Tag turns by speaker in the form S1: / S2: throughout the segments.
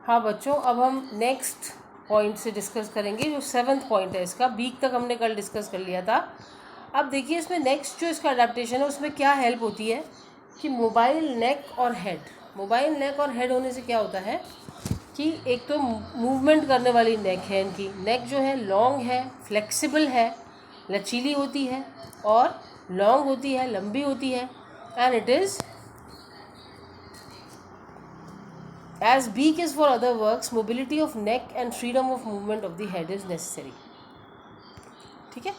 S1: हाँ बच्चों, अब हम नेक्स्ट पॉइंट से डिस्कस करेंगे जो 7th पॉइंट है इसका। बीक तक हमने कल डिस्कस कर लिया था। अब देखिए इसमें नेक्स्ट जो इसका अडेप्टेशन है उसमें क्या हेल्प होती है कि मोबाइल नेक और हेड। मोबाइल नेक और हेड होने से क्या होता है कि एक तो मूवमेंट करने वाली नेक है, इनकी नेक जो है लॉन्ग है, फ्लेक्सिबल है, लचीली होती है और लॉन्ग होती है, लंबी होती है। And it is as beak is for other works, mobility of neck and freedom of movement of the head is necessary। ठीक है,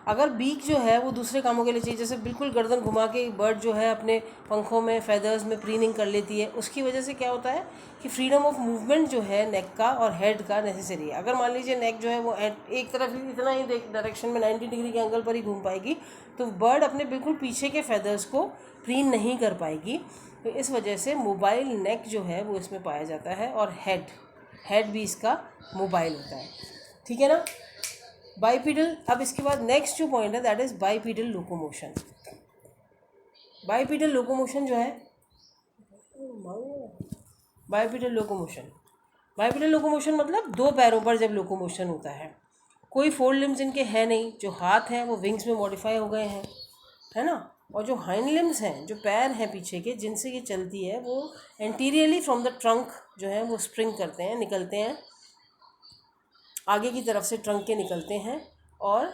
S1: अगर बीक जो है वो दूसरे कामों के लिए चाहिए, जैसे बिल्कुल गर्दन घुमा के बर्ड जो है अपने पंखों में फेदर्स में प्रीनिंग कर लेती है, उसकी वजह से क्या होता है कि फ्रीडम ऑफ मूवमेंट जो है नेक का और हेड का नेसेसरी है। अगर मान लीजिए नेक जो है वो एक तरफ ही इतना ही डायरेक्शन में 90 डिग्री के एंगल पर ही घूम पाएगी, तो बर्ड अपने बिल्कुल पीछे के फेदर्स को प्रीन नहीं कर पाएगी। तो इस वजह से मोबाइल नेक जो है वो इसमें पाया जाता है और हेड भी इसका मोबाइल होता है। ठीक है ना, बाइपीडल। अब इसके बाद नेक्स्ट जो पॉइंट है दैट इज बाइपीडल लोकोमोशन। बाइपीडल लोकोमोशन जो है बाइपीडल लोकोमोशन मतलब दो पैरों पर जब लोकोमोशन होता है। कोई फोर लिम्स इनके हैं नहीं, जो हाथ हैं वो विंग्स में मॉडिफाई हो गए हैं, है ना। और जो हाइंड लिम्स हैं, जो पैर हैं पीछे के जिनसे ये चलती है, वो एंटीरियरली फ्रॉम द ट्रंक जो है वो स्प्रिंग करते हैं, निकलते हैं, आगे की तरफ से ट्रंक के निकलते हैं। और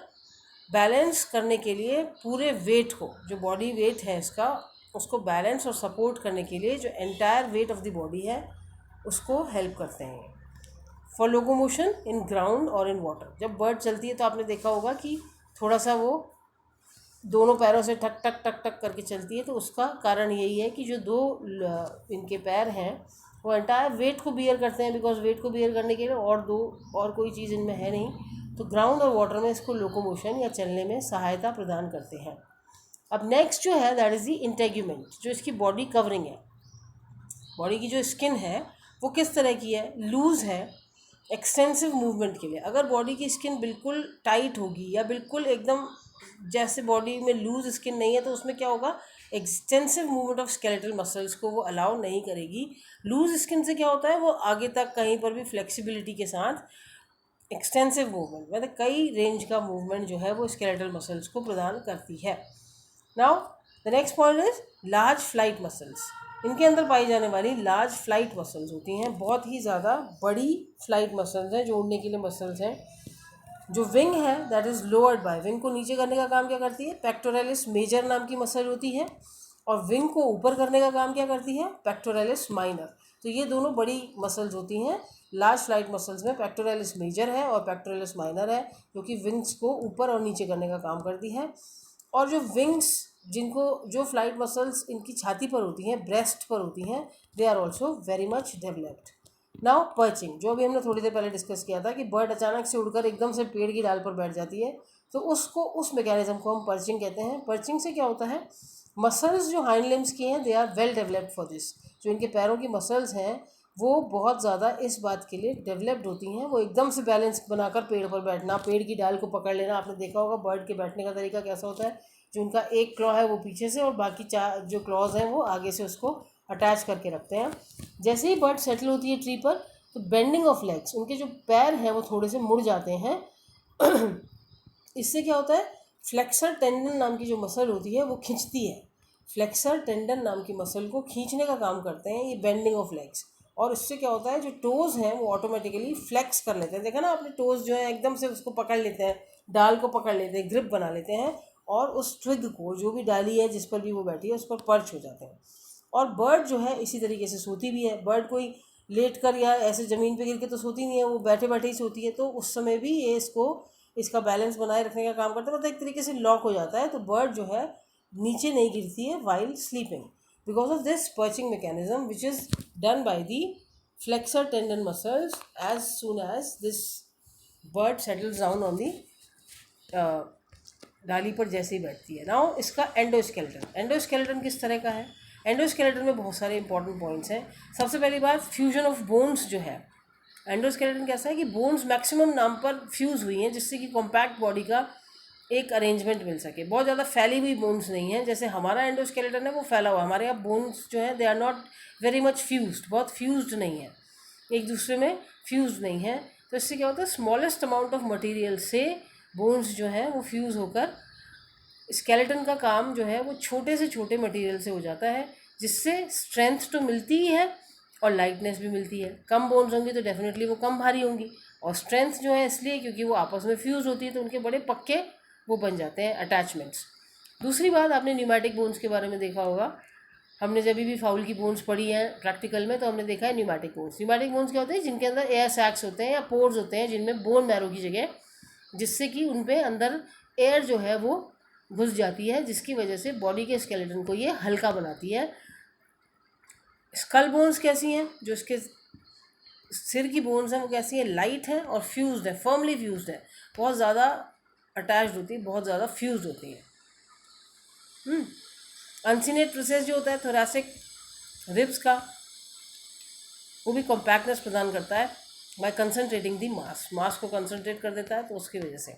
S1: बैलेंस करने के लिए पूरे वेट को, जो बॉडी वेट है इसका, उसको बैलेंस और सपोर्ट करने के लिए जो entire weight of the body है उसको हेल्प करते हैं। फॉर लोकोमोशन इन ग्राउंड और इन वाटर, जब बर्ड चलती है तो आपने देखा होगा कि थोड़ा सा वो दोनों पैरों से ठक ठक ठक ठक करके चलती है। तो उसका कारण यही है कि जो दो इनके पैर हैं वो एंटायर वेट को बियर करते हैं, बिकॉज वेट को बियर करने के लिए और कोई चीज़ इनमें है नहीं। तो ग्राउंड और वाटर में इसको लोकोमोशन या चलने में सहायता प्रदान करते हैं। अब नेक्स्ट जो है दैट इज़ द इंटेग्यूमेंट, जो इसकी बॉडी कवरिंग है। बॉडी की जो स्किन है वो किस तरह की है, लूज़ है, एक्सटेंसिव मूवमेंट के लिए। अगर बॉडी की स्किन बिल्कुल टाइट होगी या बिल्कुल एकदम जैसे बॉडी में लूज स्किन नहीं है, तो उसमें क्या होगा, extensive movement of skeletal muscles को वो अलाउ नहीं करेगी। लूज स्किन से क्या होता है, वो आगे तक कहीं पर भी फ्लेक्सिबिलिटी के साथ एक्सटेंसिव मूवमेंट, मतलब कई रेंज का मूवमेंट जो है वो स्केलेटल मसल्स को प्रदान करती है। Now the next point is large flight muscles. इनके अंदर पाई जाने वाली लार्ज फ्लाइट मसल्स होती हैं, बहुत ही ज़्यादा बड़ी फ्लाइट मसल्स हैं, जो उड़ने के लिए मसल्स हैं। जो विंग है that is lowered by, wing को नीचे करने का काम क्या करती है, पेक्टोरलिस मेजर नाम की मसल होती है। और विंग को ऊपर करने का काम क्या करती है, पेक्टोरलिस माइनर। तो ये दोनों बड़ी मसल्स होती हैं। लार्ज फ्लाइट मसल्स में पेक्टोरलिस मेजर है और पेक्टोरलिस माइनर है, जो कि विंग्स को ऊपर और नीचे करने का काम करती है। और जो विंग्स, जो फ्लाइट मसल्स इनकी छाती पर होती हैं, ब्रेस्ट पर होती हैं, they are also very much developed. Now perching, जो भी हमने थोड़ी देर पहले डिस्कस किया था कि बर्ड अचानक से उड़कर एकदम से पेड़ की डाल पर बैठ जाती है, तो उस मैकेनिज्म को हम पर्चिंग कहते हैं। पर्चिंग से क्या होता है, मसल्स जो हाइंड लिम्स की हैं they are well developed for this. जो इनके पैरों की मसल्स हैं वो बहुत ज़्यादा इस बात के लिए डेवलप्ड होती हैं, वो एकदम से बैलेंस बनाकर पेड़ पर बैठना, पेड़ की डाल को पकड़ लेना। आपने देखा होगा बर्ड के बैठने का तरीका कैसा होता है, जो उनका एक क्लॉ है वो पीछे से और बाकी चार जो क्लॉज हैं वो आगे से उसको अटैच करके रखते हैं। जैसे ही बर्ड सेटल होती है ट्री पर, तो बेंडिंग ऑफ लेग्स, उनके जो पैर हैं वो थोड़े से मुड़ जाते हैं। इससे क्या होता है, फ्लेक्सर टेंडन नाम की जो मसल होती है वो खींचती है। फ्लेक्सर टेंडन नाम की मसल को खींचने का काम करते हैं ये बेंडिंग ऑफ लेग्स। और इससे क्या होता है, जो टोज़ हैं वो ऑटोमेटिकली फ्लेक्स कर लेते हैं। देखा ना आपने, टोज़ जो है एकदम से उसको पकड़ लेते हैं, डाल को पकड़ लेते हैं, ग्रिप बना लेते हैं, और उस ट्विग को, जो भी डाली है जिस पर भी वो बैठी है, उस पर पर्च हो जाते हैं। और बर्ड जो है इसी तरीके से सोती भी है। बर्ड कोई लेट कर या ऐसे ज़मीन पे गिर के तो सोती नहीं है, वो बैठे बैठे ही सोती है। तो उस समय भी ये इसका बैलेंस बनाए रखने का काम करता है, मतलब एक तरीके से लॉक हो जाता है। तो बर्ड जो है नीचे नहीं गिरती है while sleeping, because of this perching mechanism which is done by the flexor tendon muscles as soon as this bird settles down on the डाली पर जैसे ही बैठती है। नाउ इसका एंडोस्केलेटन किस तरह का है। एंडोस्केलेटन में बहुत सारे इंपॉर्टेंट पॉइंट्स हैं। सबसे पहली बात, फ्यूजन ऑफ बोन्स जो है, एंडोस्केलेटन कैसा है कि बोन्स मैक्सिमम नाम पर फ्यूज़ हुई हैं, जिससे कि कॉम्पैक्ट बॉडी का एक अरेंजमेंट मिल सके। बहुत ज़्यादा फैली हुई बोन्स नहीं है, जैसे हमारा एंडोस्केलेटन है वो फैला हुआ है। हमारे यहाँ बोन्स जो है they are not very much fused, बहुत फ्यूज्ड नहीं है। एक दूसरे में फ्यूज नहीं है। तो इससे क्या होता है, स्मॉलेस्ट अमाउंट ऑफ मटेरियल से बोन्स जो है वो फ्यूज़ होकर स्केलेटन का काम जो है वो छोटे से छोटे मटेरियल से हो जाता है, जिससे स्ट्रेंथ तो मिलती ही है और लाइटनेस भी मिलती है। कम बोन्स होंगी तो डेफिनेटली वो कम भारी होंगी, और स्ट्रेंथ जो है इसलिए क्योंकि वो आपस में फ्यूज़ होती है, तो उनके बड़े पक्के वो बन जाते हैं अटैचमेंट्स। दूसरी बात, आपने न्यूमेटिक बोन्स के बारे में देखा होगा। हमने जब भी फाउल की बोन्स पढ़ी हैं प्रैक्टिकल में, तो हमने देखा है न्यूमेटिक बोन्स। न्यूमेटिक बोन्स क्या होते हैं, जिनके अंदर एयर सैक्स होते हैं या पोर्स होते हैं, जिनमें बोन मैरो की जगह, जिससे कि उन पे अंदर एयर जो है वो घुस जाती है, जिसकी वजह से बॉडी के स्केलेटन को ये हल्का बनाती है। स्कल बोन्स कैसी हैं, जो इसके सिर की बोन्स हैं वो कैसी है, लाइट है और फ्यूज्ड है, फर्मली फ्यूज्ड है, बहुत ज़्यादा अटैच्ड होती है, बहुत ज़्यादा फ्यूज्ड होती है। अनसिनेट प्रोसेस जो होता है थोरैसिक रिब्स का, वो भी कॉम्पैक्टनेस प्रदान करता है बाय कंसनट्रेटिंग दी मास को कंसनट्रेट कर देता है, तो उसकी वजह से।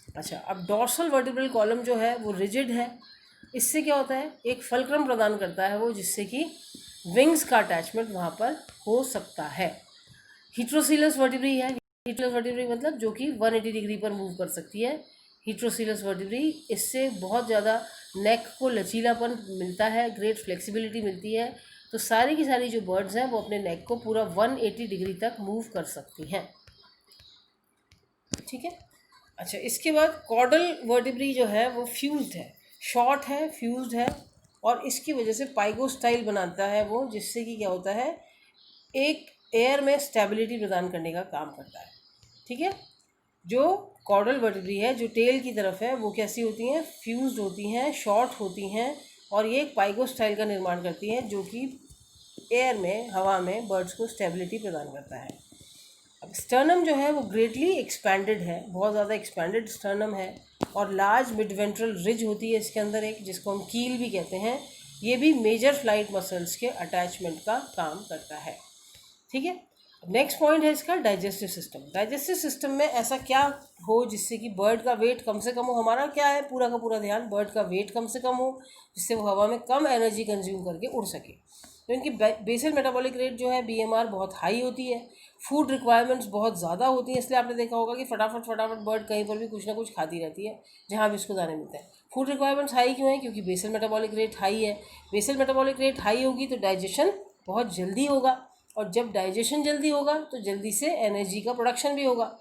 S1: अच्छा, अब डॉर्सल वर्टिब्रल कॉलम जो है वो रिजिड है। इससे क्या होता है, एक फल्क्रम प्रदान करता है वो, जिससे कि विंग्स का अटैचमेंट वहाँ पर हो सकता है। हीट्रोसीलस वर्टिब्री है। हीट्रोसीलस वर्टिब्री मतलब जो कि 180 डिग्री पर मूव कर सकती है, हीट्रोसीलस वर्टिब्री। इससे बहुत ज़्यादा नेक को लचीलापन मिलता है, ग्रेट फ्लेक्सिबिलिटी मिलती है। तो सारी की सारी जो बर्ड्स हैं वो अपने नेक को पूरा 180 डिग्री तक मूव कर सकती हैं। ठीक है। अच्छा, इसके बाद कॉर्डल वर्टिब्री जो है वो फ्यूज्ड है, शॉर्ट है, फ्यूज्ड है, और इसकी वजह से पाइगो स्टाइल बनाता है वो, जिससे कि क्या होता है, एक एयर में स्टेबिलिटी प्रदान करने का काम करता है। ठीक है। जो कॉर्डल वर्टिब्री है, जो टेल की तरफ है, वो कैसी होती हैं, फ्यूज्ड होती हैं, शॉर्ट होती हैं, और ये एक पाइगो स्टाइल का निर्माण करती हैं, जो कि एयर में, हवा में बर्ड्स को स्टेबिलिटी प्रदान करता है। अब स्टर्नम जो है वो ग्रेटली एक्सपैंडेड है, बहुत ज़्यादा एक्सपैंडेड स्टर्नम है, और लार्ज मिडवेंट्रल रिज होती है इसके अंदर एक, जिसको हम कील भी कहते हैं। ये भी मेजर फ्लाइट मसल्स के अटैचमेंट का काम करता है। ठीक है। नेक्स्ट पॉइंट है इसका डाइजेस्टिव सिस्टम। डाइजेस्टिव सिस्टम में ऐसा क्या हो जिससे कि बर्ड का वेट कम से कम हो। हमारा क्या है, पूरा का पूरा ध्यान बर्ड का वेट कम से कम हो, जिससे वो हवा में कम एनर्जी कंज्यूम करके उड़ सके। तो इनकी बेसल मेटाबॉलिक रेट जो है, BMR, बहुत हाई होती है। फूड रिक्वायरमेंट्स बहुत ज़्यादा होती हैं, इसलिए आपने देखा होगा कि फटाफट बर्ड कहीं पर भी कुछ ना कुछ खाती रहती है, जहाँ भी उसको दाने मिलते हैं। फूड रिक्वायरमेंट्स हाई क्यों है, क्योंकि बेसल मेटाबॉलिक रेट हाई है। बेसल मेटाबॉलिक रेट हाई होगी तो डाइजेशन बहुत जल्दी होगा, और जब डाइजेशन जल्दी होगा तो जल्दी से एनर्जी का प्रोडक्शन भी होगा।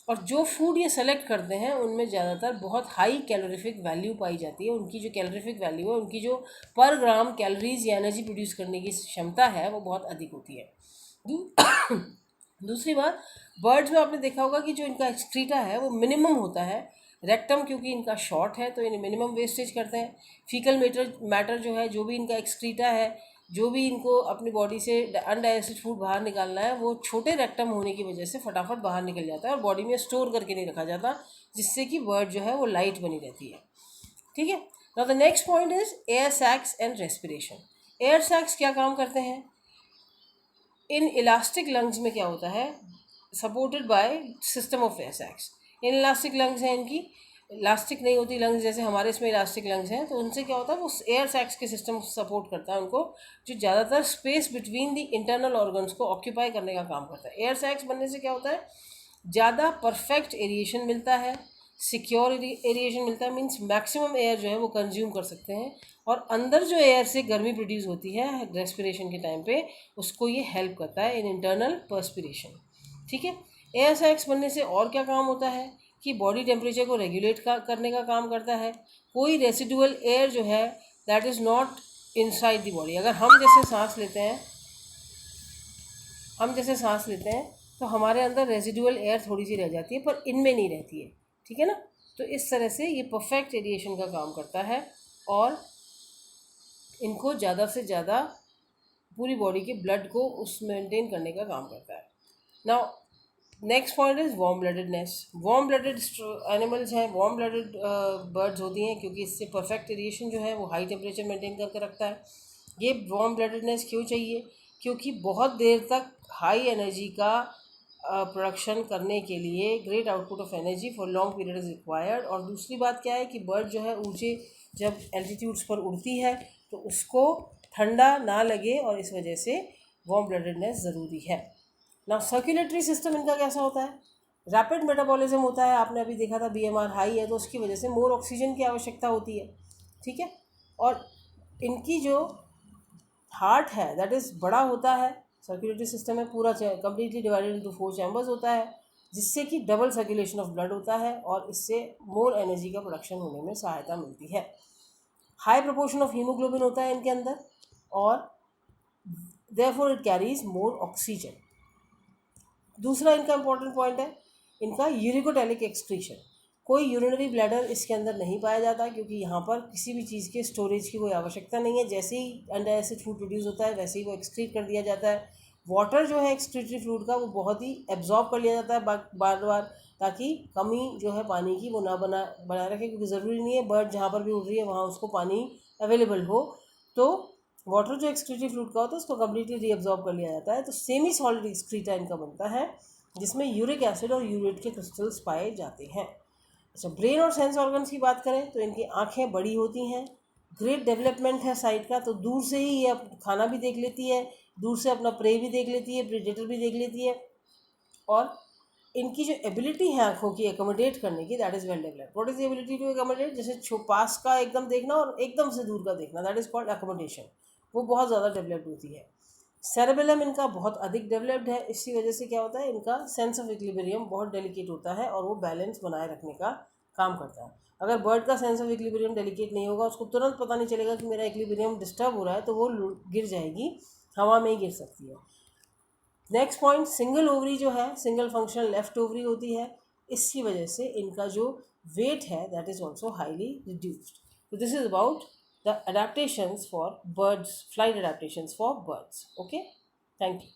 S1: और जो फूड ये सेलेक्ट करते हैं उनमें ज़्यादातर बहुत हाई कैलोरीफिक वैल्यू पाई जाती है। उनकी जो कैलोरीफिक वैल्यू है, उनकी जो पर ग्राम कैलोरीज या एनर्जी प्रोड्यूस करने की क्षमता है, वो बहुत अधिक होती है। दूसरी बात, बर्ड्स में आपने देखा होगा कि जो इनका एक्सक्रीटा है वो मिनिमम होता है। रेक्टम क्योंकि इनका शॉर्ट है तो इन्हें मिनिमम वेस्टेज करते हैं। फीकल मैटर जो है, जो भी इनका एक्सक्रीटा है, जो भी इनको अपनी बॉडी से अनडाइजेस्टेड फूड बाहर निकालना है, वो छोटे रेक्टम होने की वजह से फटाफट बाहर निकल जाता है और बॉडी में स्टोर करके नहीं रखा जाता, जिससे कि बर्ड जो है वो लाइट बनी रहती है। ठीक है। Now the next point is air sacs and respiration. Air sacs क्या काम करते हैं, इन इलास्टिक लंग्स में क्या होता है, supported by system of air sacs. In elastic lungs हैं, इनकी इलास्टिक नहीं होती लंग्स, जैसे हमारे इसमें इलास्टिक लंग्स हैं, तो उनसे क्या होता है, वो एयर सैक्स के सिस्टम सपोर्ट करता है उनको, जो ज़्यादातर space between the internal organs को ऑक्यूपाई करने का काम करता है। एयर सैक्स बनने से क्या होता है, ज़्यादा परफेक्ट एरिएशन मिलता है, सिक्योर एरिएशन मिलता है, मीन्स मैक्सिमम एयर जो है वो कंज्यूम कर सकते हैं, और अंदर जो एयर से गर्मी प्रोड्यूस होती है रेस्पिरेशन के टाइम पे, उसको ये हेल्प करता है इन इंटरनल पर्सपिरेशन। ठीक है। एयर सैक्स बनने से और क्या काम होता है कि बॉडी टेम्परेचर को रेगुलेट करने का काम करता है। कोई रेसिडुअल एयर जो है that is not inside the body, अगर हम जैसे सांस लेते हैं तो हमारे अंदर रेसिडुअल एयर थोड़ी सी रह जाती है, पर इनमें नहीं रहती है। ठीक है ना। तो इस तरह से ये परफेक्ट एरिएशन का काम करता है, और इनको ज़्यादा से ज़्यादा पूरी बॉडी के ब्लड को उस मेंटेन करने का काम करता है। Now next point is warm bloodedness. Warm blooded animals हैं, वार्म ब्लडेड बर्ड्स होती हैं, क्योंकि इससे परफेक्ट एरिएशन जो है वो हाई टेम्परेचर मेंटेन करके रखता है। ये वार्म ब्लडेडनेस क्यों चाहिए, क्योंकि बहुत देर तक हाई एनर्जी का प्रोडक्शन करने के लिए great output of energy for long period is required. और दूसरी बात क्या है कि बर्ड जो है ऊँचे जब एल्टीट्यूड्स पर उड़ती है तो उसको ठंडा ना लगे, और इस वजह से वार्म ब्लडेडनेस ज़रूरी है। ना सर्कुलेटरी सिस्टम इनका कैसा होता है, रैपिड मेटाबॉलिज्म होता है, आपने अभी देखा था BMR हाई है तो उसकी वजह से मोर ऑक्सीजन की आवश्यकता होती है, ठीक है। और इनकी जो हार्ट है दैट इज़ बड़ा होता है, सर्कुलेटरी सिस्टम है पूरा कम्प्लीटली डिवाइडेड इंटू 4 चैम्बर्स होता है, जिससे कि डबल सर्कुलेशन ऑफ ब्लड होता है और इससे मोर एनर्जी का प्रोडक्शन होने में सहायता मिलती है। हाई प्रोपोर्शन ऑफ हीमोग्लोबिन होता है इनके अंदर और therefore it carries more oxygen. दूसरा इनका इंपॉर्टेंट पॉइंट है इनका यूरिकोटैलिक एक्सक्रीशन। कोई यूरिनरी ब्लैडर इसके अंदर नहीं पाया जाता क्योंकि यहाँ पर किसी भी चीज़ के स्टोरेज की कोई आवश्यकता नहीं है। जैसे ही अंडर एसिड फूड प्रोड्यूस होता है वैसे ही वो एक्सक्रीट कर दिया जाता है। वाटर जो है एक्सक्रीटरी फ्लूइड का वो बहुत ही एब्जॉर्ब कर लिया जाता है बार बार, ताकि कमी जो है पानी की वो ना बनाए रखे, क्योंकि ज़रूरी नहीं है बर्ड जहाँ पर भी उड़ रही है वहाँ उसको पानी अवेलेबल हो। तो वाटर जो एक्सक्रीटरी फ्लूइड का होता है उसको कम्प्लीटली रीअब्जॉर्ब कर लिया जाता है। तो सेमी सॉलिड एक्सक्रीटा इनका बनता है जिसमें यूरिक एसिड और यूरेट के क्रिस्टल्स पाए जाते हैं। अच्छा, ब्रेन और सेंस ऑर्गन्स की बात करें तो इनकी आंखें बड़ी होती हैं, ग्रेट डेवलपमेंट है साइट का, तो दूर से ही ये खाना भी देख लेती है, दूर से अपना प्रे भी देख लेती है, प्रेडेटर भी देख लेती है। और इनकी जो एबिलिटी है आंखों की एकोमोडेट करने की that is well developed. What is the ability to accommodate, जैसे पास का एकदम देखना और एकदम से दूर का देखना, दैट इज़ कॉल्ड एकोमोडेशन, वो बहुत ज़्यादा डेवलप्ड होती है। सेरेबेलम इनका बहुत अधिक डेवलप्ड है, इसी वजह से क्या होता है इनका सेंस ऑफ इक्विलिब्रियम बहुत डेलिकेट होता है और वो बैलेंस बनाए रखने का काम करता है। अगर बर्ड का सेंस ऑफ इक्विलिब्रियम डेलिकेट नहीं होगा, उसको तुरंत पता नहीं चलेगा कि मेरा इक्विलिब्रियम डिस्टर्ब हो रहा है, तो वो गिर जाएगी, हवा में ही गिर सकती है। नेक्स्ट पॉइंट, सिंगल ओवरी जो है, सिंगल फंक्शनल लेफ्ट ओवरी होती है, इसकी वजह से इनका जो वेट है that is also highly reduced. तो this is about the adaptations for birds, flight adaptations for birds. Okay, thank you.